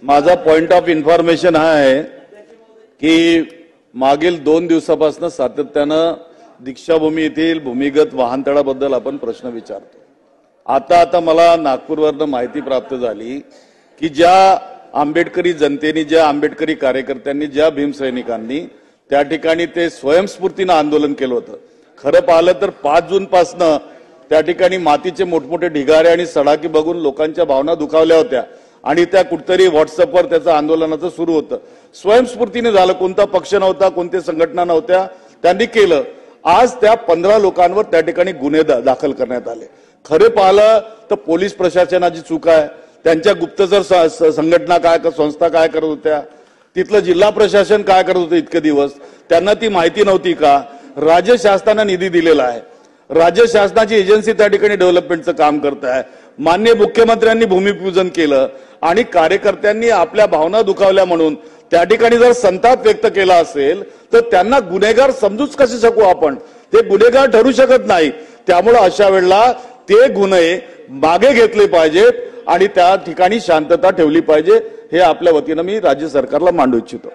माझा point of information हा आहे की मागील 2 दिवसापासून सातत्यानं दीक्षाभूमी येथील भूमिगत वाहनतळाबद्दल आपण प्रश्न विचारतो। आता मला नागपूरवरून माहिती प्राप्त झाली की ज्या आंबेडकरी जनतेने, ज्या आंबेडकरी कार्यकर्त्यांनी, ज्या भीमसैनिकांनी त्या ठिकाणी ते स्वयंस्फूर्तीनं आंदोलन केलं होतं, खरं पाहिलं तर 5 जून पासून त्या ठिकाणी मातीचे मोठमोठे ढिगारे आणि सडाकी बघून लोकांच्या भावना दुखावल्या होत्या आणि त्या कुठतरी व्हॉट्सअपवर त्याचं आंदोलनाचं सुरू होतं। स्वयंस्फूर्तीने झालं, कोणता पक्ष नव्हता, कोणत्या संघटना नव्हत्या, त्यांनी केलं। आज त्या 15 लोकांवर त्या ठिकाणी गुन्हे दाखल करण्यात आले। खरे पाहिलं तर पोलीस प्रशासनाची चूक आहे, त्यांच्या गुप्तचर संघटना काय, संस्था काय करत होत्या, तिथलं जिल्हा प्रशासन काय करत होतं इतके दिवस, त्यांना ती माहिती नव्हती का? राज्य शासनाने निधी दिलेला आहे, राज्य शासनाची एजन्सी त्या ठिकाणी डेव्हलपमेंटचं काम करत आहे, माननीय मुख्यमंत्र्यांनी भूमिपूजन केलं आणि कार्यकर्त्यांनी आपल्या भावना दुखावल्या म्हणून त्या ठिकाणी जर संताप व्यक्त केला असेल तर त्यांना गुन्हेगार समजूच कसे शकू आपण? ते गुन्हेगार ठरू शकत नाही। त्यामुळे अशा वेळेला ते गुन्हे मागे घेतले पाहिजेत आणि त्या ठिकाणी शांतता ठेवली पाहिजे, हे आपल्या वतीनं मी राज्य सरकारला मांडू इच्छितो।